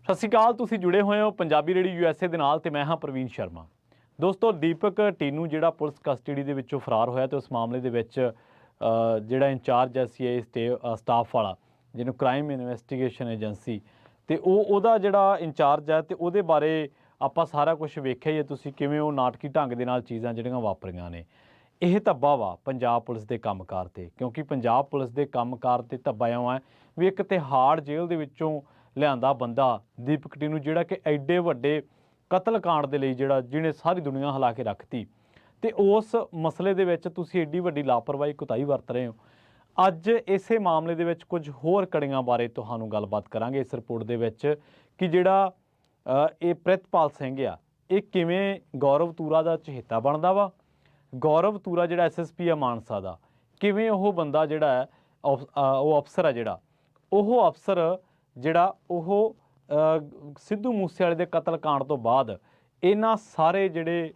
ਸਤਿ ਸ਼੍ਰੀ ਅਕਾਲ। ਤੁਸੀਂ ਜੁੜੇ ਹੋਏ ਹੋ ਪੰਜਾਬੀ ਰੇਡੀਓ ਯੂਐਸਏ ਦੇ ਨਾਲ ਤੇ ਮੈਂ ਹਾਂ ਪ੍ਰਵੀਨ ਸ਼ਰਮਾ। ਦੋਸਤੋ, ਦੀਪਕ ਟੀਨੂ ਜਿਹੜਾ ਪੁਲਿਸ ਕਸਟਡੀ ਦੇ ਵਿੱਚੋਂ ਫਰਾਰ ਹੋਇਆ ਤੇ ਉਸ ਮਾਮਲੇ ਦੇ ਵਿੱਚ ਜਿਹੜਾ ਇੰਚਾਰਜ ਹੈ ਸੀਆਈਏ ਸਟਾਫ ਵਾਲਾ, ਜਿਹਨੂੰ ਕ੍ਰਾਈਮ ਇਨਵੈਸਟੀਗੇਸ਼ਨ ਏਜੰਸੀ, ਤੇ ਉਹਦਾ ਜਿਹੜਾ ਇੰਚਾਰਜ ਹੈ ਤੇ ਉਹਦੇ ਬਾਰੇ ਆਪਾਂ ਸਾਰਾ ਕੁਝ ਵੇਖਿਆ ਹੀ ਹੈ। ਤੁਸੀਂ ਕਿਵੇਂ ਉਹ ਨਾਟਕੀ ਢੰਗ ਦੇ ਨਾਲ ਚੀਜ਼ਾਂ ਜਿਹੜੀਆਂ ਵਾਪਰੀਆਂ ਨੇ, ਇਹ ਧੱਬਾ ਵਾ ਪੰਜਾਬ ਪੁਲਿਸ ਦੇ ਕੰਮਕਾਰ 'ਤੇ, ਕਿਉਂਕਿ ਪੰਜਾਬ ਪੁਲਿਸ ਦੇ ਕੰਮਕਾਰ 'ਤੇ ਧੱਬਾ ਇਉਂ ਹੈ ਵੀ ਇੱਕ ਤਿਹਾੜ ਜੇਲ੍ਹ ਦੇ ਵਿੱਚੋਂ ਲਿਆਂਦਾ ਬੰਦਾ ਦੀਪਕ ਟੀਨੂ, ਜਿਹੜਾ ਕਿ ਐਡੇ ਵੱਡੇ ਕਤਲकांड ਦੇ ਲਈ ਜਿਹਨੇ ਸਾਰੀ ਦੁਨੀਆ ਹਿਲਾ ਕੇ ਰੱਖਤੀ, ਤੇ ਉਸ ਮਸਲੇ ਦੇ ਵਿੱਚ ਤੁਸੀਂ ਐਡੀ ਵੱਡੀ ਲਾਪਰਵਾਹੀ ਕੁਤਾਹੀ ਵਰਤ ਰਹੇ ਹੋ। ਅੱਜ ਇਸੇ ਮਾਮਲੇ ਦੇ ਵਿੱਚ ਕੁਝ ਹੋਰ ਕੜੀਆਂ ਬਾਰੇ ਤੁਹਾਨੂੰ ਗੱਲਬਾਤ ਕਰਾਂਗੇ ਇਸ ਰਿਪੋਰਟ ਦੇ ਵਿੱਚ, ਕਿ ਜਿਹੜਾ ਇਹ ਪ੍ਰਿਤਪਾਲ ਸਿੰਘ ਆ, ਇਹ ਕਿਵੇਂ ਗੌਰਵ ਤੂਰਾ ਦਾ ਚਹੇਤਾ ਬਣਦਾ ਵਾ। ਗੌਰਵ ਤੂਰਾ ਜਿਹੜਾ ਐਸਐਸਪੀ ਆ ਮਾਨਸਾ ਦਾ, ਕਿਵੇਂ ਉਹ ਬੰਦਾ ਜਿਹੜਾ ਹੈ ਉਹ ਅਫਸਰ ਆ, ਉਹ ਅਫਸਰ ਉਹ ਸਿੱਧੂ ਮੂਸੇਵਾਲੇ ਦੇ ਕਤਲकांड ਤੋਂ ਬਾਅਦ ਇਹਨਾਂ ਸਾਰੇ ਜਿਹੜੇ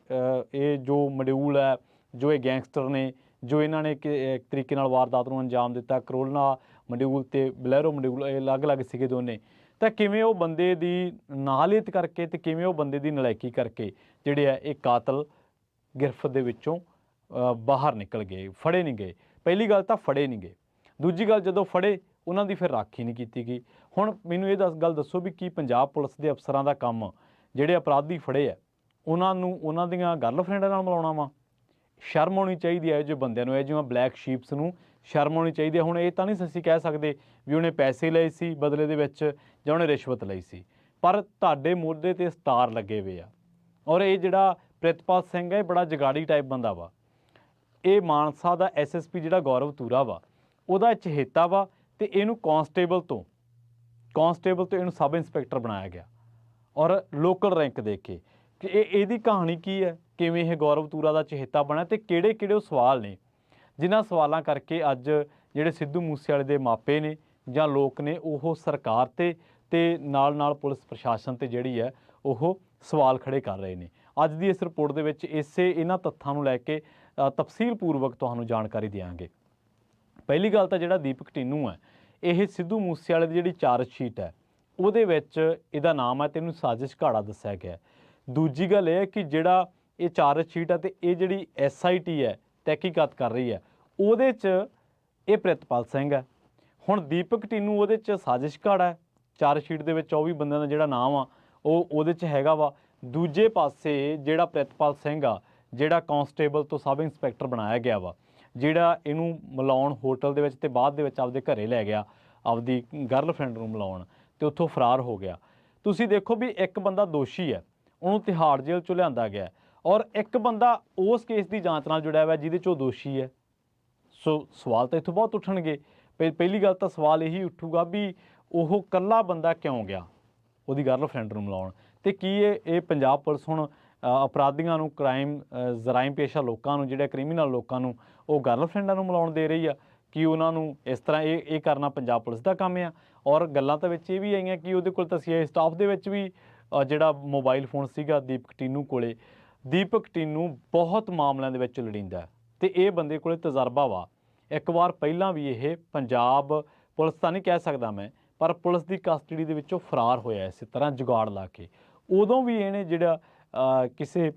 ਇਹ ਜੋ ਮੋਡਿਊਲ ਹੈ, ਜੋ ਇਹ ਗੈਂਗਸਟਰ ਨੇ, ਜੋ ਇਹਨਾਂ ਨੇ ਇੱਕ ਤਰੀਕੇ ਨਾਲ ਵਾਰਦਾਤ ਨੂੰ ਅੰਜਾਮ ਦਿੱਤਾ, ਕਰੋਨਾ ਮੋਡਿਊਲ ਤੇ ਬਲੈਰੋ ਮੋਡਿਊਲ, ਇਹ ਅਲੱਗ-ਅਲੱਗ ਸੀਗੇ ਦੋਨੇ, ਤਾਂ ਕਿਵੇਂ ਉਹ ਬੰਦੇ ਦੀ ਨਾਲੀਅਤ ਕਰਕੇ ਤੇ ਕਿਵੇਂ ਉਹ ਬੰਦੇ ਦੀ ਨਲਾਇਕੀ ਕਰਕੇ ਜਿਹੜੇ ਆ ਇਹ ਕਾਤਲ ਗਿਰਫਤ ਦੇ ਵਿੱਚੋਂ ਬਾਹਰ ਨਿਕਲ ਗਏ, ਫੜੇ ਨਹੀਂ ਗਏ। ਪਹਿਲੀ ਗੱਲ ਤਾਂ ਫੜੇ ਨਹੀਂ ਗਏ, ਦੂਜੀ ਗੱਲ ਜਦੋਂ ਫੜੇ ਉਹਨਾਂ ਦੀ ਫਿਰ ਰਾਖੀ ਨਹੀਂ ਕੀਤੀ ਗਈ। ਹੁਣ ਮੈਨੂੰ ਇਹ ਗੱਲ ਦੱਸੋ ਵੀ ਕੀ ਪੰਜਾਬ ਪੁਲਿਸ ਦੇ ਅਫਸਰਾਂ ਦਾ ਕੰਮ ਜਿਹੜੇ ਅਪਰਾਧੀ ਫੜੇ ਆ ਉਹਨਾਂ ਨੂੰ ਉਹਨਾਂ ਦੀਆਂ ਗਰਲਫਰੈਂਡਾਂ ਨਾਲ ਮਿਲਾਉਣਾ ਵਾ? ਸ਼ਰਮ ਆਉਣੀ ਚਾਹੀਦੀ ਹੈ ਜੋ ਬੰਦਿਆਂ ਨੂੰ, ਇਹ ਜਿਵੇਂ ਬਲੈਕ ਸ਼ੀਪਸ ਨੂੰ ਸ਼ਰਮ ਆਉਣੀ ਚਾਹੀਦੀ ਹੈ। ਹੁਣ ਇਹ ਤਾਂ ਨਹੀਂ ਅਸੀਂ ਕਹਿ ਸਕਦੇ ਵੀ ਉਹਨੇ ਪੈਸੇ ਲਏ ਸੀ ਬਦਲੇ ਦੇ ਵਿੱਚ ਜਾਂ ਉਹਨੇ ਰਿਸ਼ਵਤ ਲਈ ਸੀ, ਪਰ ਤੁਹਾਡੇ ਮੋਢੇ 'ਤੇ ਸਟਾਰ ਲੱਗੇ ਹੋਏ ਆ। ਔਰ ਇਹ ਜਿਹੜਾ ਪ੍ਰਿਤਪਾਲ ਸਿੰਘ ਹੈ, ਇਹ ਬੜਾ ਜਗਾੜੀ ਟਾਈਪ ਬੰਦਾ ਵਾ। ਇਹ ਮਾਨਸਾ ਦਾ ਐਸਐਸਪੀ ਜਿਹੜਾ ਗੌਰਵ ਤੂਰਾ ਵਾ, ਉਹਦਾ ਚਹੇਤਾ ਵਾ, ਤੇ ਇਹਨੂੰ ਕਾਂਸਟੇਬਲ ਤੋਂ ਇਹਨੂੰ ਸਬ ਇੰਸਪੈਕਟਰ ਬਣਾਇਆ ਗਿਆ, ਔਰ ਲੋਕਲ ਰੈਂਕ ਦੇ ਕੇ। ਕਿ ਇਹਦੀ ਕਹਾਣੀ ਕੀ ਹੈ, ਕਿਵੇਂ ਇਹ ਗੌਰਵ ਤੂਰਾ ਦਾ ਚਹੇਤਾ ਬਣਿਆ, ਤੇ ਕਿਹੜੇ ਉਹ ਸਵਾਲ ਨੇ ਜਿਨ੍ਹਾਂ ਸਵਾਲਾਂ ਕਰਕੇ ਅੱਜ ਜਿਹੜੇ ਸਿੱਧੂ ਮੂਸੇਵਾਲੇ ਦੇ ਮਾਪੇ ਨੇ ਜਾਂ ਲੋਕ ਨੇ, ਉਹ ਸਰਕਾਰ ਤੇ ਨਾਲ ਪੁਲਿਸ ਪ੍ਰਸ਼ਾਸਨ ਤੇ ਜਿਹੜੀ ਹੈ ਉਹ ਸਵਾਲ ਖੜੇ ਕਰ ਰਹੇ ਨੇ। ਅੱਜ ਦੀ ਇਸ ਰਿਪੋਰਟ ਦੇ ਵਿੱਚ ਇਹਨਾਂ ਤੱਥਾਂ ਨੂੰ ਲੈ ਕੇ ਤਫਸੀਲ ਪੂਰਵਕ ਤੁਹਾਨੂੰ ਜਾਣਕਾਰੀ ਦਿਆਂਗੇ। ਪਹਿਲੀ ਗੱਲ ਤਾਂ ਜਿਹੜਾ ਦੀਪਕ ਟੀਨੂ ਹੈ, ਇਹ ਸਿੱਧੂ ਮੂਸੇਵਾਲੇ ਦੀ ਜਿਹੜੀ ਚਾਰਜ ਸ਼ੀਟ ਹੈ ਉਹਦੇ ਵਿੱਚ ਇਹਦਾ ਨਾਮ ਹੈ ਤੇ ਇਹਨੂੰ ਸਾਜ਼ਿਸ਼ ਘਾੜਾ ਦੱਸਿਆ ਗਿਆ। ਦੂਜੀ ਗੱਲ ਇਹ ਹੈ ਕਿ ਜਿਹੜਾ ਇਹ ਚਾਰਜ ਸ਼ੀਟ ਹੈ ਤੇ ਇਹ ਜਿਹੜੀ ਐਸਆਈਟੀ ਹੈ ਤਹਿਕੀਕਾਤ ਕਰ ਰਹੀ ਹੈ, ਉਹਦੇ 'ਚ ਇਹ ਪ੍ਰਿਤਪਾਲ ਸਿੰਘ ਹੈ। ਹੁਣ ਦੀਪਕ ਟੀਨੂ ਉਹਦੇ 'ਚ ਸਾਜ਼ਿਸ਼ ਘਾੜਾ ਹੈ, ਚਾਰਜ ਸ਼ੀਟ ਦੇ ਵਿੱਚ 24 ਬੰਦਿਆਂ ਦਾ ਜਿਹੜਾ ਨਾਮ ਆ ਉਹ ਉਹਦੇ 'ਚ ਹੈਗਾ ਵਾ। ਦੂਜੇ ਪਾਸੇ ਜਿਹੜਾ ਪ੍ਰਿਤਪਾਲ ਸਿੰਘ ਆ, ਜਿਹੜਾ ਕਾਂਸਟੇਬਲ ਤੋਂ ਸਬ ਇੰਸਪੈਕਟਰ ਬਣਾਇਆ ਗਿਆ ਵਾ, ਜਿਹੜਾ ਇਹਨੂੰ ਮਿਲਾਉਣ ਹੋਟਲ ਦੇ ਵਿੱਚ ਤੇ ਬਾਅਦ ਦੇ ਵਿੱਚ ਆਪਦੇ ਘਰੇ ਲੈ ਗਿਆ, ਆਪਦੀ ਗਰਲਫਰੈਂਡ ਨੂੰ ਮਿਲਾਉਣ, ਤੇ ਉੱਥੋਂ ਫਰਾਰ ਹੋ ਗਿਆ। ਤੁਸੀਂ ਦੇਖੋ ਵੀ ਇੱਕ ਬੰਦਾ ਦੋਸ਼ੀ ਹੈ, ਉਹਨੂੰ ਤਿਹਾੜ ਜੇਲ੍ਹ 'ਚੋਂ ਲਿਆਂਦਾ ਗਿਆ, ਔਰ ਇੱਕ ਬੰਦਾ ਉਸ ਕੇਸ ਦੀ ਜਾਂਚ ਨਾਲ ਜੁੜਿਆ ਹੋਇਆ ਜਿਹਦੇ 'ਚ ਉਹ ਦੋਸ਼ੀ ਹੈ। ਸੋ ਸਵਾਲ ਤਾਂ ਇੱਥੋਂ ਬਹੁਤ ਉੱਠਣਗੇ। ਪਹਿਲੀ ਗੱਲ ਤਾਂ ਸਵਾਲ ਇਹੀ ਉੱਠੂਗਾ ਵੀ ਉਹ ਇਕੱਲਾ ਬੰਦਾ ਕਿਉਂ ਗਿਆ ਉਹਦੀ ਗਰਲਫਰੈਂਡ ਨੂੰ ਮਿਲਾਉਣ, ਤੇ ਕੀ ਇਹ ਪੰਜਾਬ ਪੁਲਿਸ ਹੁਣ ਅਪਰਾਧੀਆਂ ਨੂੰ, ਜਰਾਇਮ ਪੇਸ਼ਾ ਲੋਕਾਂ ਨੂੰ, ਜਿਹੜੇ ਕ੍ਰਿਮੀਨਲ ਲੋਕਾਂ ਨੂੰ ਉਹ ਗਰਲਫਰੈਂਡਾਂ ਨੂੰ ਮਿਲਾਉਣ ਦੇ ਰਹੀ ਆ? ਕਿ ਉਹਨਾਂ ਨੂੰ ਇਸ ਤਰ੍ਹਾਂ ਇਹ ਕਰਨਾ ਪੰਜਾਬ ਪੁਲਿਸ ਦਾ ਕੰਮ ਆ? ਔਰ ਗੱਲਾਂ ਤਾਂ ਵਿੱਚ ਇਹ ਵੀ ਆਈਆਂ ਕਿ ਉਹਦੇ ਕੋਲ ਤਾਂ ਸੀਆਈਏ ਸਟਾਫ ਦੇ ਵਿੱਚ ਵੀ ਜਿਹੜਾ ਮੋਬਾਈਲ ਫੋਨ ਸੀਗਾ ਦੀਪਕ ਟੀਨੂ ਕੋਲੇ। ਦੀਪਕ ਟੀਨੂ ਬਹੁਤ ਮਾਮਲਿਆਂ ਦੇ ਵਿੱਚ ਲੜੀਂਦਾ, ਤੇ ਇਹ ਬੰਦੇ ਕੋਲੇ ਤਜਰਬਾ ਵਾ। ਇੱਕ ਵਾਰ ਪਹਿਲਾਂ ਵੀ ਇਹ ਪੰਜਾਬ ਪੁਲਿਸ ਤਾਂ ਨਹੀਂ ਕਹਿ ਸਕਦਾ ਮੈਂ, ਪਰ ਪੁਲਿਸ ਦੀ ਕਸਟਡੀ ਦੇ ਵਿੱਚੋਂ ਫਰਾਰ ਹੋਇਆ ਇਸੇ ਤਰ੍ਹਾਂ ਜੁਗਾੜ ਲਾ ਕੇ। ਉਦੋਂ ਵੀ ਇਹਨੇ ਜਿਹੜਾ ਕਿਸੇ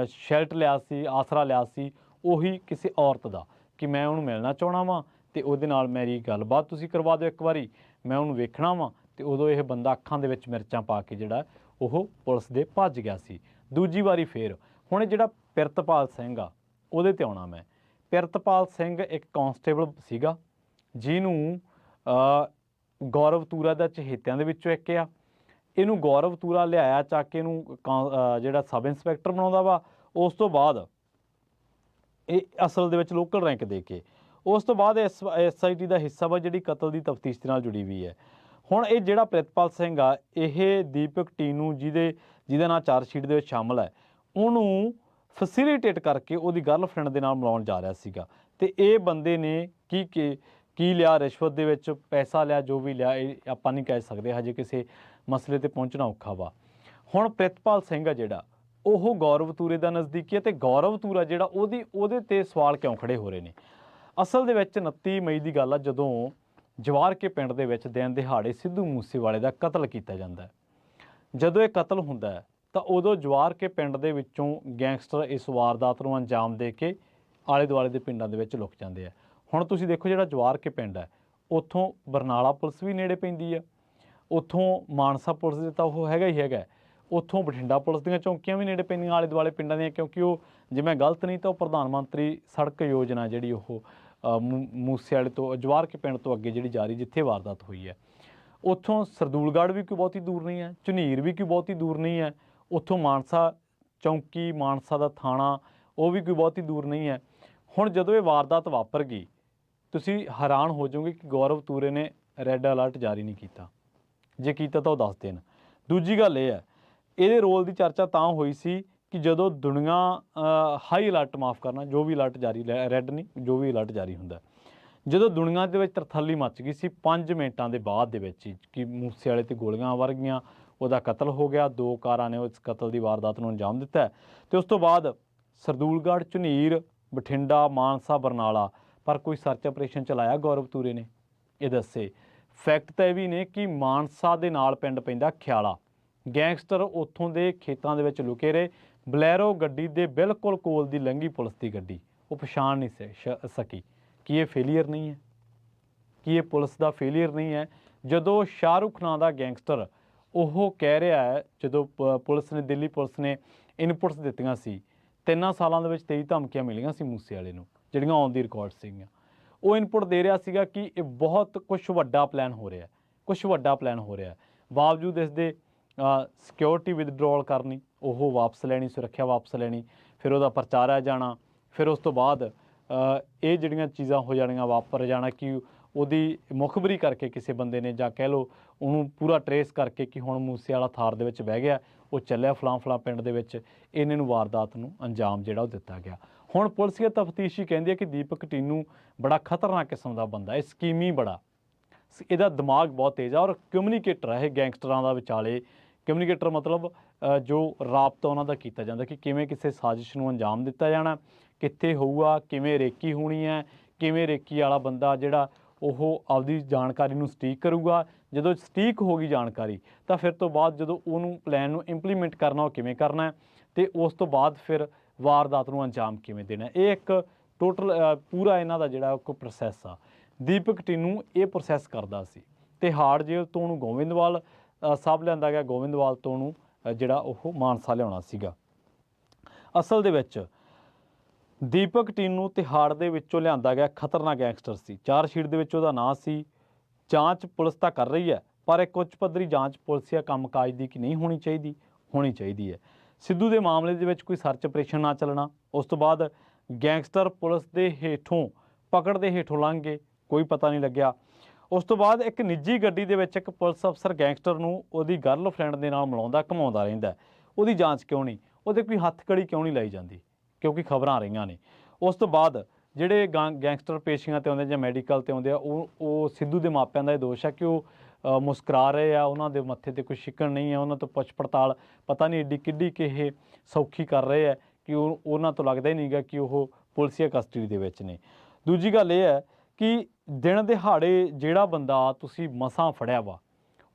ਸ਼ੈਲਟਰ ਲਿਆ ਸੀ, ਆਸਰਾ ਲਿਆ ਸੀ, ਉਹੀ ਕਿਸੇ ਔਰਤ ਦਾ, ਕਿ ਮੈਂ ਉਹਨੂੰ ਮਿਲਣਾ ਚਾਹੁੰਦਾ ਵਾਂ ਤੇ ਉਹਦੇ ਨਾਲ ਮੇਰੀ ਗੱਲਬਾਤ ਤੁਸੀਂ ਕਰਵਾ ਦਿਓ, ਇੱਕ ਵਾਰੀ ਮੈਂ ਉਹਨੂੰ ਵੇਖਣਾ ਵਾਂ। ਤੇ ਉਦੋਂ ਇਹ ਬੰਦਾ ਅੱਖਾਂ ਦੇ ਵਿੱਚ ਮਿਰਚਾਂ ਪਾ ਕੇ ਜਿਹੜਾ ਉਹ ਪੁਲਿਸ ਦੇ ਭੱਜ ਗਿਆ ਸੀ। ਦੂਜੀ ਵਾਰੀ ਫੇਰ ਹੁਣ ਇਹ ਜਿਹੜਾ ਪ੍ਰਿਤਪਾਲ ਸਿੰਘ ਆ ਉਹਦੇ 'ਤੇ ਆਉਣਾ ਮੈਂ। ਪ੍ਰਿਤਪਾਲ ਸਿੰਘ ਇੱਕ ਕਾਂਸਟੇਬਲ ਸੀਗਾ ਜਿਹਨੂੰ ਗੌਰਵ ਤੂਰਾ ਦਾ ਚਹੇਤਿਆਂ ਦੇ ਵਿੱਚੋਂ ਇੱਕ ਆ। ਇਹਨੂੰ ਗੌਰਵ ਤੂਰਾ ਲਿਆਇਆ ਚੱਕ ਕੇ ਇਹਨੂੰ ਜਿਹੜਾ ਸਬ ਇੰਸਪੈਕਟਰ ਬਣਾਉਂਦਾ ਵਾ। ਉਸ ਤੋਂ ਬਾਅਦ ਇਹ ਅਸਲ ਦੇ ਵਿੱਚ ਲੋਕਲ ਰੈਂਕ ਦੇ ਕੇ ਉਸ ਤੋਂ ਬਾਅਦ ਐਸਆਈਟੀ ਦਾ ਹਿੱਸਾ ਵਾ ਜਿਹੜੀ ਕਤਲ ਦੀ ਤਫਤੀਸ਼ ਦੇ ਨਾਲ ਜੁੜੀ ਹੋਈ ਹੈ। ਹੁਣ ਇਹ ਜਿਹੜਾ ਪ੍ਰਿਤਪਾਲ ਸਿੰਘ ਆ, ਇਹ ਦੀਪਕ ਟੀਨੂ ਜਿਹਦਾ ਨਾਂ ਚਾਰਜ ਸ਼ੀਟ ਦੇ ਵਿੱਚ ਸ਼ਾਮਲ ਹੈ, ਉਹਨੂੰ ਫੈਸਿਲੀਟੇਟ ਕਰਕੇ ਉਹਦੀ ਗਰਲਫਰੈਂਡ ਦੇ ਨਾਲ ਮਿਲਾਉਣ ਜਾ ਰਿਹਾ ਸੀਗਾ। ਤੇ ਇਹ ਬੰਦੇ ਨੇ ਕੀ ਲਿਆ, ਰਿਸ਼ਵਤ ਦੇ ਵਿੱਚ ਪੈਸਾ ਲਿਆ, ਜੋ ਵੀ ਲਿਆ ਇਹ ਆਪਾਂ ਨਹੀਂ ਕਹਿ ਸਕਦੇ, ਹਜੇ ਕਿਸੇ ਮਸਲੇ ਤੇ ਪਹੁੰਚਣਾ ਔਖਾ ਵਾ। ਹੁਣ ਪ੍ਰਿਤਪਾਲ ਸਿੰਘ ਆ ਜਿਹੜਾ, ਉਹ ਗੌਰਵ ਤੂਰੇ ਦਾ ਨਜ਼ਦੀਕੀ ਹੈ, ਤੇ ਗੌਰਵ ਤੂਰਾ ਜਿਹੜਾ ਉਹਦੇ ਤੇ ਸਵਾਲ ਕਿਉਂ ਖੜੇ ਹੋ ਰਹੇ ਨੇ? ਅਸਲ ਦੇ ਵਿੱਚ 29 ਮਈ ਦੀ ਗੱਲ ਆ, ਜਦੋਂ ਜਵਾਰ ਕੇ ਪਿੰਡ ਦੇ ਵਿੱਚ ਦਿਨ ਦਿਹਾੜੇ ਸਿੱਧੂ ਮੂਸੇਵਾਲੇ ਦਾ ਕਤਲ ਕੀਤਾ ਜਾਂਦਾ ਹੈ। ਜਦੋਂ ਇਹ ਕਤਲ ਹੁੰਦਾ ਹੈ ਤਾਂ ਉਦੋਂ ਜਵਾਰ ਕੇ ਪਿੰਡ ਦੇ ਵਿੱਚੋਂ ਗੈਂਗਸਟਰ ਇਸ ਵਾਰਦਾਤ ਨੂੰ ਅੰਜਾਮ ਦੇ ਕੇ ਆਲੇ ਦੁਆਲੇ ਦੇ ਪਿੰਡਾਂ ਦੇ ਵਿੱਚ ਲੁਕ ਜਾਂਦੇ ਆ। ਹੁਣ ਤੁਸੀਂ ਦੇਖੋ ਜਿਹੜਾ ਜਵਾਰ ਕੇ ਪਿੰਡ ਹੈ ਉੱਥੋਂ ਬਰਨਾਲਾ ਪੁਲਿਸ ਵੀ ਨੇੜੇ ਪੈਂਦੀ ਆ, ਉੱਥੋਂ ਮਾਨਸਾ ਪੁਲਿਸ ਦੇ ਤਾਂ ਉਹ ਹੈਗਾ ਹੀ ਹੈਗਾ, ਉੱਥੋਂ ਬਠਿੰਡਾ ਪੁਲਿਸ ਦੀਆਂ ਚੌਂਕੀਆਂ ਵੀ ਨੇੜੇ ਪੈਂਦੀਆਂ ਆਲੇ ਦੁਆਲੇ ਪਿੰਡਾਂ ਦੀਆਂ, ਕਿਉਂਕਿ ਉਹ ਜੇ ਮੈਂ ਗਲਤ ਨਹੀਂ ਤਾਂ ਉਹ ਪ੍ਰਧਾਨ ਮੰਤਰੀ ਸੜਕ ਯੋਜਨਾ ਜਿਹੜੀ ਉਹ ਮੂਸੇ ਵਾਲੇ ਤੋਂ ਜਵਾਰ ਕੇ ਪਿੰਡ ਤੋਂ ਅੱਗੇ ਜਿਹੜੀ ਜਾ ਰਹੀ ਜਿੱਥੇ ਵਾਰਦਾਤ ਹੋਈ ਹੈ। ਉੱਥੋਂ ਸਰਦੂਲਗੜ੍ਹ ਵੀ ਕੋਈ ਬਹੁਤੀ ਦੂਰ ਨਹੀਂ ਹੈ, ਝੁਨੀਰ ਵੀ ਕੋਈ ਬਹੁਤੀ ਦੂਰ ਨਹੀਂ ਹੈ, ਉੱਥੋਂ ਮਾਨਸਾ ਚੌਂਕੀ ਮਾਨਸਾ ਦਾ ਥਾਣਾ ਉਹ ਵੀ ਕੋਈ ਬਹੁਤੀ ਦੂਰ ਨਹੀਂ ਹੈ। ਹੁਣ ਜਦੋਂ ਇਹ ਵਾਰਦਾਤ ਵਾਪਰ ਗਈ ਤੁਸੀਂ ਹੈਰਾਨ ਹੋ ਜਾਓਗੇ ਕਿ ਗੌਰਵ ਤੂਰੇ ਨੇ ਰੈੱਡ ਅਲਰਟ ਜਾਰੀ ਨਹੀਂ ਕੀਤਾ, ਜੇ ਕੀਤਾ ਤਾਂ ਉਹ ਦੱਸ ਦੇਣ। ਦੂਜੀ ਗੱਲ ਇਹ ਹੈ ਇਹਦੇ ਰੋਲ ਦੀ ਚਰਚਾ ਤਾਂ ਹੋਈ ਸੀ ਕਿ ਜਦੋਂ ਦੁਨੀਆ ਹਾਈ ਅਲਰਟ ਮਾਫ ਕਰਨਾ ਜੋ ਵੀ ਅਲਰਟ ਜਾਰੀ ਰੈੱਡ ਨਹੀਂ ਜੋ ਵੀ ਅਲਰਟ ਜਾਰੀ ਹੁੰਦਾ, ਜਦੋਂ ਦੁਨੀਆ ਦੇ ਵਿੱਚ ਤਰਥੱਲੀ ਮੱਚ ਗਈ ਸੀ 5 ਮਿੰਟਾਂ ਦੇ ਬਾਅਦ ਦੇ ਵਿੱਚ ਹੀ ਕਿ ਮੂਸੇ ਵਾਲੇ 'ਤੇ ਗੋਲੀਆਂ ਵਰ ਗਈਆਂ, ਉਹਦਾ ਕਤਲ ਹੋ ਗਿਆ, 2 ਕਾਰਾਂ ਨੇ ਉਸ ਕਤਲ ਦੀ ਵਾਰਦਾਤ ਨੂੰ ਅੰਜਾਮ ਦਿੱਤਾ ਅਤੇ ਉਸ ਤੋਂ ਬਾਅਦ ਸਰਦੂਲਗੜ੍ਹ ਝੁਨੀਰ ਬਠਿੰਡਾ ਮਾਨਸਾ ਬਰਨਾਲਾ ਪਰ ਕੋਈ ਸਰਚ ਆਪਰੇਸ਼ਨ ਚਲਾਇਆ ਗੌਰਵ ਤੂਰੇ ਨੇ? ਇਹ ਦੱਸੇ। ਫੈਕਟ ਤਾਂ ਇਹ ਵੀ ਨੇ ਕਿ ਮਾਨਸਾ ਦੇ ਨਾਲ ਪਿੰਡ ਪੈਂਦਾ ਖਿਆਲਾ, ਗੈਂਗਸਟਰ ਉੱਥੋਂ ਦੇ ਖੇਤਾਂ ਦੇ ਵਿੱਚ ਲੁਕੇ ਰਹੇ, ਬਲੈਰੋ ਗੱਡੀ ਦੇ ਬਿਲਕੁਲ ਕੋਲ ਦੀ ਲੰਘੀ ਪੁਲਿਸ ਦੀ ਗੱਡੀ ਉਹ ਪਛਾਣ ਨਹੀਂ ਸਕੀ। ਕੀ ਇਹ ਫੇਲੀਅਰ ਨਹੀਂ ਹੈ? ਕੀ ਇਹ ਪੁਲਿਸ ਦਾ ਫੇਲੀਅਰ ਨਹੀਂ ਹੈ? ਜਦੋਂ ਸ਼ਾਹਰੁਖ ਨਾਂ ਦਾ ਗੈਂਗਸਟਰ ਉਹ ਕਹਿ ਰਿਹਾ ਹੈ, ਜਦੋਂ ਪੁਲਿਸ ਨੇ ਦਿੱਲੀ ਪੁਲਿਸ ਨੇ ਇਨਪੁਟਸ ਦਿੱਤੀਆਂ ਸੀ 3 ਸਾਲਾਂ ਦੇ ਵਿੱਚ 23 ਧਮਕੀਆਂ ਮਿਲੀਆਂ ਸੀ ਮੂਸੇ ਵਾਲੇ ਨੂੰ ਜਿਹੜੀਆਂ ਔਨ ਦੀ ਰਿਕਾਰਡ ਸੀਗੀਆਂ, ਉਹ ਇਨਪੁਟ ਦੇ ਰਿਹਾ ਸੀਗਾ ਕਿ ਇਹ ਬਹੁਤ ਕੁਛ ਵੱਡਾ ਪਲਾਨ ਹੋ ਰਿਹਾ, ਕੁਛ ਵੱਡਾ ਪਲਾਨ ਹੋ ਰਿਹਾ। ਬਾਵਜੂਦ ਇਸ ਦੇ ਸਿਕਿਉਰਿਟੀ ਵਿਦਡਰੋਲ ਕਰਨੀ, ਉਹ ਵਾਪਸ ਲੈਣੀ, ਸੁਰੱਖਿਆ ਵਾਪਸ ਲੈਣੀ, ਫਿਰ ਉਹਦਾ ਪ੍ਰਚਾਰਿਆ ਜਾਣਾ, ਫਿਰ ਉਸ ਤੋਂ ਬਾਅਦ ਇਹ ਜਿਹੜੀਆਂ ਚੀਜ਼ਾਂ ਹੋ ਜਾਣੀਆਂ ਵਾਪਰ ਜਾਣਾ ਕਿ ਉਹਦੀ ਮੁਖਬਰੀ ਕਰਕੇ ਕਿਸੇ ਬੰਦੇ ਨੇ ਜਾਂ ਕਹਿ ਲਓ ਉਹਨੂੰ ਪੂਰਾ ਟਰੇਸ ਕਰਕੇ ਕਿ ਹੁਣ ਮੂਸੇ ਵਾਲਾ ਥਾਰ ਦੇ ਵਿੱਚ ਬਹਿ ਗਿਆ, ਉਹ ਚੱਲਿਆ ਫਲਾਂ ਫਲਾਂ ਪਿੰਡ ਦੇ ਵਿੱਚ, ਇਹਨੇ ਨੂੰ ਵਾਰਦਾਤ ਨੂੰ ਅੰਜਾਮ ਜਿਹੜਾ ਉਹ ਦਿੱਤਾ ਗਿਆ। ਹੁਣ ਪੁਲਿਸੀਆ ਤਫਤੀਸ਼ ਹੀ ਕਹਿੰਦੀ ਹੈ ਕਿ ਦੀਪਕ ਟੀਨੂ ਬੜਾ ਖਤਰਨਾਕ ਕਿਸਮ ਦਾ ਬੰਦਾ, ਇਹ ਸਕੀਮੀ ਬੜਾ, ਇਹਦਾ ਦਿਮਾਗ ਬਹੁਤ ਤੇਜ਼ ਆ ਔਰ ਕਮਿਊਨੀਕੇਟਰ ਹੈ ਇਹ ਗੈਂਗਸਟਰਾਂ ਦਾ ਵਿਚਾਲੇ। ਕਮਿਊਨੀਕੇਟਰ ਮਤਲਬ ਜੋ ਰਾਬਤਾ ਉਹਨਾਂ ਦਾ ਕੀਤਾ ਜਾਂਦਾ ਕਿ ਕਿਵੇਂ ਕਿਸੇ ਸਾਜ਼ਿਸ਼ ਨੂੰ ਅੰਜਾਮ ਦਿੱਤਾ ਜਾਣਾ, ਕਿੱਥੇ ਹੋਊਗਾ, ਕਿਵੇਂ ਰੇਕੀ ਹੋਣੀ ਹੈ, ਕਿਵੇਂ ਰੇਕੀ ਵਾਲਾ ਬੰਦਾ ਜਿਹੜਾ ਉਹ ਆਪਦੀ ਜਾਣਕਾਰੀ ਨੂੰ ਸਟੀਕ ਕਰੂਗਾ, ਜਦੋਂ ਸਟੀਕ ਹੋ ਗਈ ਜਾਣਕਾਰੀ ਤਾਂ ਫਿਰ ਤੋਂ ਬਾਅਦ ਜਦੋਂ ਉਹਨੂੰ ਪਲਾਨ ਨੂੰ ਇੰਪਲੀਮੈਂਟ ਕਰਨਾ ਉਹ ਕਿਵੇਂ ਕਰਨਾ ਅਤੇ ਉਸ ਤੋਂ ਬਾਅਦ ਫਿਰ ਵਾਰਦਾਤ ਨੂੰ ਅੰਜਾਮ ਕਿਵੇਂ ਦੇਣਾ। ਇਹ ਇੱਕ ਟੋਟਲ ਪੂਰਾ ਇਹਨਾਂ ਦਾ ਜਿਹੜਾ ਕੋਈ ਪ੍ਰੋਸੈਸ ਆ। ਦੀਪਕ ਟੀਨੂ ਇਹ ਪ੍ਰੋਸੈਸ ਕਰਦਾ ਸੀ ਅਤੇ ਹਾਰਡ ਜੇਲ੍ਹ ਤੋਂ ਉਹਨੂੰ ਗੋਬਿੰਦਵਾਲ ਸਾਹਿਬ ਲਿਆਂਦਾ ਗਿਆ, ਗੋਬਿੰਦਵਾਲ ਤੋਂ ਉਹਨੂੰ ਜਿਹੜਾ ਉਹ ਮਾਨਸਾ ਲਿਆਉਣਾ ਸੀਗਾ। ਅਸਲ ਦੇ ਵਿੱਚ ਦੀਪਕ ਟੀਨੂ ਤਿਹਾੜ ਦੇ ਵਿੱਚੋਂ ਲਿਆਂਦਾ ਗਿਆ ਖਤਰਨਾਕ ਗੈਂਗਸਟਰ ਸੀ। ਚਾਰਜਸ਼ੀਟ ਦੇ ਵਿੱਚ ਉਹਦਾ ਨਾਂ ਸੀ। ਜਾਂਚ ਪੁਲਿਸ ਤਾਂ ਕਰ ਰਹੀ ਹੈ ਪਰ ਇੱਕ ਉੱਚ ਪੱਧਰੀ ਜਾਂਚ ਪੁਲਿਸੀਆ ਕੰਮਕਾਜ ਦੀ ਕਿ ਨਹੀਂ ਹੋਣੀ ਚਾਹੀਦੀ, ਹੋਣੀ ਚਾਹੀਦੀ ਹੈ। ਸਿੱਧੂ ਦੇ ਮਾਮਲੇ ਦੇ ਵਿੱਚ ਕੋਈ ਸਰਚ ਆਪਰੇਸ਼ਨ ਨਾ ਚੱਲਣਾ, ਉਸ ਤੋਂ ਬਾਅਦ ਗੈਂਗਸਟਰ ਪੁਲਿਸ ਦੇ ਹੇਠੋਂ ਪਕੜ ਦੇ ਹੇਠੋਂ ਲੰਘ ਗਏ, ਕੋਈ ਪਤਾ ਨਹੀਂ ਲੱਗਿਆ। ਉਸ ਤੋਂ ਬਾਅਦ ਇੱਕ ਨਿੱਜੀ ਗੱਡੀ ਦੇ ਵਿੱਚ ਇੱਕ ਪੁਲਿਸ ਅਫਸਰ ਗੈਂਗਸਟਰ ਨੂੰ ਉਹਦੀ ਗਰਲਫਰੈਂਡ ਦੇ ਨਾਲ ਮਿਲਾਉਂਦਾ ਘੁਮਾਉਂਦਾ ਰਹਿੰਦਾ, ਉਹਦੀ ਜਾਂਚ ਕਿਉਂ ਨਹੀਂ, ਉਹਦੇ ਕੋਈ ਹੱਥਕੜੀ ਕਿਉਂ ਨਹੀਂ ਲਾਈ ਜਾਂਦੀ, ਕਿਉਂਕਿ ਖਬਰਾਂ ਆ ਰਹੀਆਂ ਨੇ। ਉਸ ਤੋਂ ਬਾਅਦ ਜਿਹੜੇ ਗੈਂਗਸਟਰ ਪੇਸ਼ੀਆਂ 'ਤੇ ਆਉਂਦੇ ਜਾਂ ਮੈਡੀਕਲ 'ਤੇ ਆਉਂਦੇ ਆ ਉਹ ਸਿੱਧੂ ਦੇ ਮਾਪਿਆਂ ਦਾ ਇਹ ਦੋਸ਼ ਹੈ ਕਿ ਉਹ ਮੁਸਕਰਾ ਰਹੇ ਆ, ਉਹਨਾਂ ਦੇ ਮੱਥੇ 'ਤੇ ਕੋਈ ਸ਼ਿਕਣ ਨਹੀਂ ਹੈ, ਉਹਨਾਂ ਤੋਂ ਪੁੱਛ ਪੜਤਾਲ ਪਤਾ ਨਹੀਂ ਏਡੀ ਕਿੱਡੀ ਕਿ ਇਹ ਸੌਖੀ ਕਰ ਰਹੇ ਹੈ ਕਿ ਉਹਨਾਂ ਤੋਂ ਲੱਗਦਾ ਹੀ ਨਹੀਂ ਗਾ ਕਿ ਉਹ ਪੁਲਿਸੀਆ ਕਸਟਡੀ ਦੇ ਵਿੱਚ ਨੇ। ਦੂਜੀ ਗੱਲ ਇਹ ਹੈ ਕਿ ਦਿਨ ਦਿਹਾੜੇ ਜਿਹੜਾ ਬੰਦਾ ਤੁਸੀਂ ਮਸਾਂ ਫੜਿਆ ਵਾ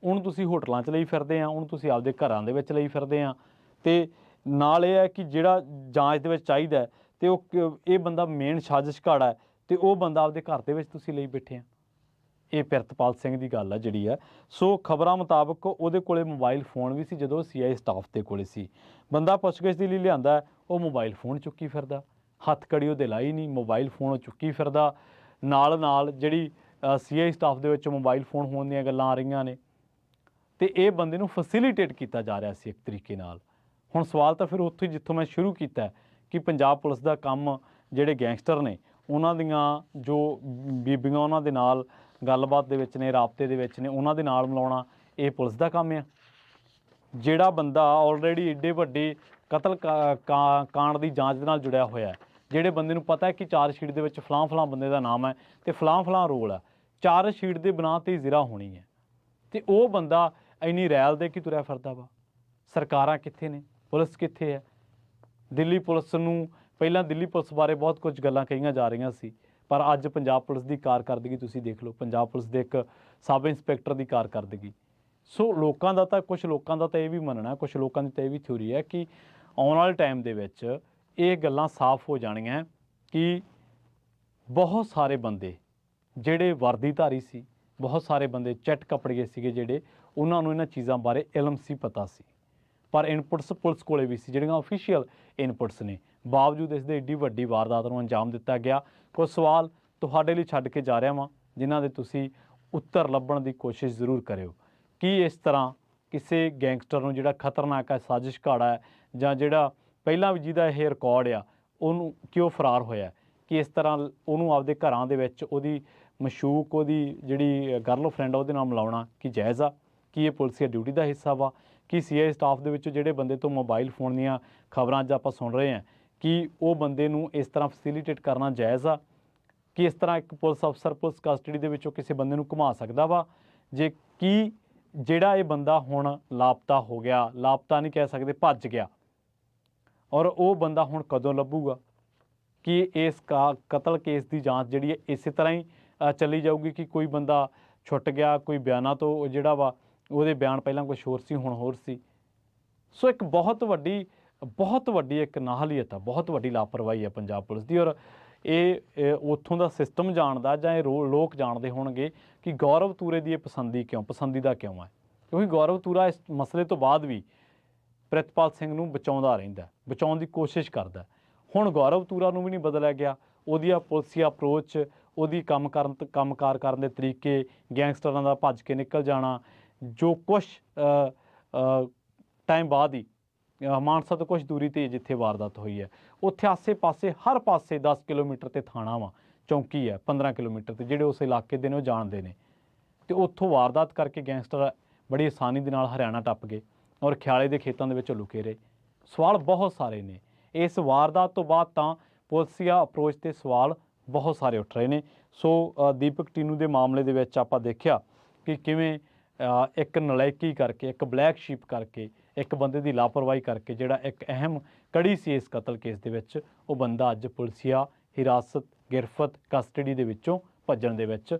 ਉਹਨੂੰ ਤੁਸੀਂ ਹੋਟਲਾਂ 'ਚ ਲਈ ਫਿਰਦੇ ਆ, ਉਹਨੂੰ ਤੁਸੀਂ ਆਪਦੇ ਘਰਾਂ ਦੇ ਵਿੱਚ ਲਈ ਫਿਰਦੇ ਆ, ਅਤੇ ਨਾਲ ਇਹ ਹੈ ਕਿ ਜਿਹੜਾ ਜਾਂਚ ਦੇ ਵਿੱਚ ਚਾਹੀਦਾ ਅਤੇ ਉਹ ਇਹ ਬੰਦਾ ਮੇਨ ਸਾਜ਼ਿਸ਼ਘਾੜਾ ਹੈ ਅਤੇ ਉਹ ਬੰਦਾ ਆਪਦੇ ਘਰ ਦੇ ਵਿੱਚ ਤੁਸੀਂ ਲਈ ਬੈਠੇ ਆ। ਇਹ ਪ੍ਰਿਤਪਾਲ ਸਿੰਘ ਦੀ ਗੱਲ ਆ ਜਿਹੜੀ ਹੈ। ਸੋ ਖਬਰਾਂ ਮੁਤਾਬਕ ਉਹਦੇ ਕੋਲੇ ਮੋਬਾਈਲ ਫੋਨ ਵੀ ਸੀ ਜਦੋਂ CI ਸਟਾਫ ਦੇ ਕੋਲੇ ਸੀ। ਬੰਦਾ ਪੁੱਛਗਿੱਛ ਦੇ ਲਈ ਲਿਆਂਦਾ, ਉਹ ਮੋਬਾਈਲ ਫੋਨ ਚੁੱਕੀ ਫਿਰਦਾ, ਹੱਥਕੜੀ ਉਹਦੇ ਲਾਈ ਨਹੀਂ, ਮੋਬਾਈਲ ਫੋਨ ਉਹ ਚੁੱਕੀ ਫਿਰਦਾ। ਨਾਲ ਜਿਹੜੀ CI ਸਟਾਫ ਦੇ ਵਿੱਚ ਮੋਬਾਈਲ ਫੋਨ ਹੋਣ ਦੀਆਂ ਗੱਲਾਂ ਆ ਰਹੀਆਂ ਨੇ ਅਤੇ ਇਹ ਬੰਦੇ ਨੂੰ ਫੈਸਿਲੀਟੇਟ ਕੀਤਾ ਜਾ ਰਿਹਾ ਸੀ ਇੱਕ ਤਰੀਕੇ ਨਾਲ। ਹੁਣ ਸਵਾਲ ਤਾਂ ਫਿਰ ਉੱਥੇ ਜਿੱਥੋਂ ਮੈਂ ਸ਼ੁਰੂ ਕੀਤਾ ਕਿ ਪੰਜਾਬ ਪੁਲਿਸ ਦਾ ਕੰਮ ਜਿਹੜੇ ਗੈਂਗਸਟਰ ਨੇ ਉਹਨਾਂ ਦੀਆਂ ਜੋ ਬੀਬੀਆਂ ਉਹਨਾਂ ਦੇ ਨਾਲ ਗੱਲਬਾਤ ਦੇ ਵਿੱਚ ਨੇ, ਰਾਬਤੇ ਦੇ ਵਿੱਚ ਨੇ, ਉਹਨਾਂ ਦੇ ਨਾਲ ਮਿਲਾਉਣਾ ਇਹ ਪੁਲਿਸ ਦਾ ਕੰਮ ਆ। ਜਿਹੜਾ ਬੰਦਾ ਆਲਰੇਡੀ ਏਡੇ ਵੱਡੇ ਕਤਲ ਕਾਂਡ ਦੀ ਜਾਂਚ ਦੇ ਨਾਲ ਜੁੜਿਆ ਹੋਇਆ, ਜਿਹੜੇ ਬੰਦੇ ਨੂੰ ਪਤਾ ਹੈ ਕਿ ਚਾਰਜਸ਼ੀਟ ਦੇ ਵਿੱਚ ਫਲਾਂ ਫਲਾਂ ਬੰਦੇ ਦਾ ਨਾਮ ਹੈ ਅਤੇ ਫਲਾਂ ਫਲਾਂ ਰੋਲ ਹੈ, ਚਾਰਜਸ਼ੀਟ ਦੇ ਬਿਨਾਂ 'ਤੇ ਜ਼ਿਰਾ ਹੋਣੀ ਹੈ, ਅਤੇ ਉਹ ਬੰਦਾ ਇੰਨੀ ਰੈਲ ਦੇ ਕੇ ਤੁਰਿਆ ਫਿਰਦਾ ਵਾ। ਸਰਕਾਰਾਂ ਕਿੱਥੇ ਨੇ, ਪੁਲਿਸ ਕਿੱਥੇ ਹੈ? ਦਿੱਲੀ ਪੁਲਿਸ ਨੂੰ ਪਹਿਲਾਂ ਦਿੱਲੀ ਪੁਲਿਸ ਬਾਰੇ ਬਹੁਤ ਕੁਝ ਗੱਲਾਂ ਕਹੀਆਂ ਜਾ ਰਹੀਆਂ ਸੀ, ਪਰ ਅੱਜ ਪੰਜਾਬ ਪੁਲਿਸ ਦੀ ਕਾਰਕਰਦਗੀ ਤੁਸੀਂ ਦੇਖ ਲਓ। ਪੰਜਾਬ ਪੁਲਿਸ ਦੇ ਇੱਕ ਸਬ ਇੰਸਪੈਕਟਰ ਦੀ ਕਾਰਕਰਦਗੀ, ਸੋ ਲੋਕਾਂ ਦਾ ਤਾਂ ਕੁਝ ਲੋਕਾਂ ਦਾ ਤਾਂ ਇਹ ਵੀ ਮੰਨਣਾ, ਕੁਝ ਲੋਕਾਂ ਦੀ ਤਾਂ ਇਹ ਵੀ ਥਿਊਰੀ ਹੈ ਕਿ ਆਉਣ ਵਾਲੇ ਟਾਈਮ ਦੇ ਵਿੱਚ ਇਹ ਗੱਲਾਂ ਸਾਫ਼ ਹੋ ਜਾਣੀਆਂ ਕਿ ਬਹੁਤ ਸਾਰੇ ਬੰਦੇ ਜਿਹੜੇ ਵਰਦੀਧਾਰੀ ਸੀ, ਬਹੁਤ ਸਾਰੇ ਬੰਦੇ ਚਿੱਟ ਕਪੜੀਏ ਸੀਗੇ ਜਿਹੜੇ, ਉਹਨਾਂ ਨੂੰ ਇਹਨਾਂ ਚੀਜ਼ਾਂ ਬਾਰੇ ਇਲਮ ਸੀ, ਪਤਾ ਸੀ, ਪਰ ਇਨਪੁਟਸ ਪੁਲਿਸ ਕੋਲੇ ਵੀ ਸੀ ਜਿਹੜੀਆਂ ਅਫੀਸ਼ੀਅਲ ਇਨਪੁਟਸ ਨੇ। ਬਾਵਜੂਦ ਇਸ ਦੇ ਏਡੀ ਵੱਡੀ ਵਾਰਦਾਤ ਨੂੰ ਅੰਜਾਮ ਦਿੱਤਾ ਗਿਆ। ਕੁਝ ਸਵਾਲ ਤੁਹਾਡੇ ਲਈ ਛੱਡ ਕੇ ਜਾ ਰਿਹਾ ਵਾਂ ਜਿਨ੍ਹਾਂ ਦੇ ਤੁਸੀਂ ਉੱਤਰ ਲੱਭਣ ਦੀ ਕੋਸ਼ਿਸ਼ ਜ਼ਰੂਰ ਕਰਿਓ। ਕੀ ਇਸ ਤਰ੍ਹਾਂ ਕਿਸੇ ਗੈਂਗਸਟਰ ਨੂੰ ਜਿਹੜਾ ਖਤਰਨਾਕ ਹੈ, ਸਾਜ਼ਿਸ਼ ਘਾੜਾ ਹੈ, ਜਾਂ ਜਿਹੜਾ ਪਹਿਲਾਂ ਵੀ ਜਿਹਦਾ ਇਹ ਰਿਕਾਰਡ ਆ, ਉਹਨੂੰ ਕਿਉਂ ਫਰਾਰ ਹੋਇਆ? ਕਿ ਇਸ ਤਰ੍ਹਾਂ ਉਹਨੂੰ ਆਪਦੇ ਘਰਾਂ ਦੇ ਵਿੱਚ ਉਹਦੀ ਮਸ਼ੂਕ, ਉਹਦੀ ਜਿਹੜੀ ਗਰਲਫਰੈਂਡ ਉਹਦੇ ਨਾਲ ਮਿਲਾਉਣਾ ਕੀ ਜਾਇਜ਼ ਆ? ਕੀ ਇਹ ਪੁਲਿਸ ਦੀ ਡਿਊਟੀ ਦਾ ਹਿੱਸਾ ਵਾ? ਕਿ ਸੀਆਈ ਸਟਾਫ ਦੇ ਵਿੱਚ ਜਿਹੜੇ ਬੰਦੇ ਤੋਂ ਮੋਬਾਈਲ ਫੋਨ ਦੀਆਂ ਖਬਰਾਂ ਅੱਜ ਆਪਾਂ ਸੁਣ ਰਹੇ ਹਾਂ, ਕਿ ਉਹ ਬੰਦੇ ਨੂੰ ਇਸ ਤਰ੍ਹਾਂ ਫੈਸਿਲੀਟੇਟ ਕਰਨਾ ਜਾਇਜ਼ ਆ? ਕਿ ਇਸ ਤਰ੍ਹਾਂ ਇੱਕ ਪੁਲਿਸ ਅਫਸਰ ਪੁਲਿਸ ਕਸਟਡੀ ਦੇ ਵਿੱਚੋਂ ਕਿਸੇ ਬੰਦੇ ਨੂੰ ਘੁਮਾ ਸਕਦਾ ਵਾ? ਜੇ ਕੀ ਜਿਹੜਾ ਇਹ ਬੰਦਾ ਹੁਣ ਲਾਪਤਾ ਹੋ ਗਿਆ, ਲਾਪਤਾ ਨਹੀਂ ਕਹਿ ਸਕਦੇ, ਭੱਜ ਗਿਆ, ਔਰ ਉਹ ਬੰਦਾ ਹੁਣ ਕਦੋਂ ਲੱਭੂਗਾ? ਕਿ ਇਸ ਕਤਲ ਕੇਸ ਦੀ ਜਾਂਚ ਜਿਹੜੀ ਹੈ ਇਸੇ ਤਰ੍ਹਾਂ ਹੀ ਚੱਲੀ ਜਾਊਗੀ ਕਿ ਕੋਈ ਬੰਦਾ ਛੁੱਟ ਗਿਆ, ਕੋਈ ਬਿਆਨਾਂ ਤੋਂ ਜਿਹੜਾ ਵਾ ਉਹਦੇ ਬਿਆਨ ਪਹਿਲਾਂ ਕੁਛ ਹੋਰ ਸੀ, ਹੁਣ ਹੋਰ ਸੀ? ਸੋ ਇੱਕ ਬਹੁਤ ਵੱਡੀ ਇੱਕ ਨਾਹਲੀਅਤ ਆ, ਬਹੁਤ ਵੱਡੀ ਲਾਪਰਵਾਹੀ ਹੈ ਪੰਜਾਬ ਪੁਲਿਸ ਦੀ। ਔਰ ਇਹ ਉੱਥੋਂ ਦਾ ਸਿਸਟਮ ਜਾਣਦਾ, ਜਾਂ ਇਹ ਲੋਕ ਜਾਣਦੇ ਹੋਣਗੇ ਕਿ ਗੌਰਵ ਤੂਰੇ ਦੀ ਇਹ ਪਸੰਦੀਦਾ ਕਿਉਂ ਹੈ। ਕਿਉਂਕਿ ਗੌਰਵ ਤੂਰਾ ਇਸ ਮਸਲੇ ਤੋਂ ਬਾਅਦ ਵੀ ਪ੍ਰਿਤਪਾਲ ਸਿੰਘ ਨੂੰ ਬਚਾਉਂਦਾ ਰਹਿੰਦਾ, ਬਚਾਉਣ ਦੀ ਕੋਸ਼ਿਸ਼ ਕਰਦਾ। ਹੁਣ ਗੌਰਵ ਤੂਰਾ ਨੂੰ ਵੀ ਨਹੀਂ ਬਦਲਿਆ ਗਿਆ, ਉਹਦੀ ਪੁਲਿਸੀ ਅਪਰੋਚ, ਉਹਦੀ ਕੰਮਕਾਰ ਕਰਨ ਦੇ ਤਰੀਕੇ, ਗੈਂਗਸਟਰਾਂ ਦਾ ਭੱਜ ਕੇ ਨਿਕਲ ਜਾਣਾ, ਜੋ ਕੁਛ ਟਾਈਮ ਬਾਅਦ ਹੀ ਮਾਨਸਾ ਤੋਂ ਕੁਛ ਦੂਰੀ 'ਤੇ ਜਿੱਥੇ ਵਾਰਦਾਤ ਹੋਈ ਹੈ, ਉੱਥੇ ਆਸੇ-ਪਾਸੇ ਹਰ ਪਾਸੇ 10 ਕਿਲੋਮੀਟਰ 'ਤੇ ਥਾਣਾ ਵਾ, ਚੌਂਕੀ ਹੈ 15 ਕਿਲੋਮੀਟਰ 'ਤੇ, ਜਿਹੜੇ ਉਸ ਇਲਾਕੇ ਦੇ ਨੇ ਉਹ ਜਾਣਦੇ ਨੇ। ਅਤੇ ਉੱਥੋਂ ਵਾਰਦਾਤ ਕਰਕੇ ਗੈਂਗਸਟਰ ਬੜੀ ਆਸਾਨੀ ਦੇ ਨਾਲ ਹਰਿਆਣਾ ਟੱਪ ਗਏ ਔਰ ਖਿਆਲੇ ਦੇ ਖੇਤਾਂ ਦੇ ਵਿੱਚ ਲੁਕੇ ਰਹੇ। ਸਵਾਲ ਬਹੁਤ ਸਾਰੇ ਨੇ ਇਸ ਵਾਰਦਾਤ ਤੋਂ ਬਾਅਦ, ਤਾਂ ਪੁਲਿਸੀਆ ਅਪਰੋਚ 'ਤੇ ਸਵਾਲ ਬਹੁਤ ਸਾਰੇ ਉੱਠ ਰਹੇ ਨੇ। ਸੋ ਦੀਪਕ ਟੀਨੂ ਦੇ ਮਾਮਲੇ ਦੇ ਵਿੱਚ ਆਪਾਂ ਦੇਖਿਆ ਕਿ ਕਿਵੇਂ ਇੱਕ ਨਲਾਇਕੀ ਕਰਕੇ, ਇੱਕ ਬਲੈਕ ਸ਼ੀਪ ਕਰਕੇ, ਇੱਕ ਬੰਦੇ ਦੀ ਲਾਪਰਵਾਹੀ ਕਰਕੇ, ਜਿਹੜਾ ਇੱਕ ਅਹਿਮ ਕੜੀ ਸੀ ਇਸ ਕਤਲ ਕੇਸ ਦੇ ਵਿੱਚ, ਉਹ ਬੰਦਾ ਅੱਜ ਪੁਲਿਸੀਆ ਹਿਰਾਸਤ, ਗਿਰਫਤ, ਕਸਟਡੀ ਦੇ ਵਿੱਚੋਂ ਭੱਜਣ ਦੇ ਵਿੱਚ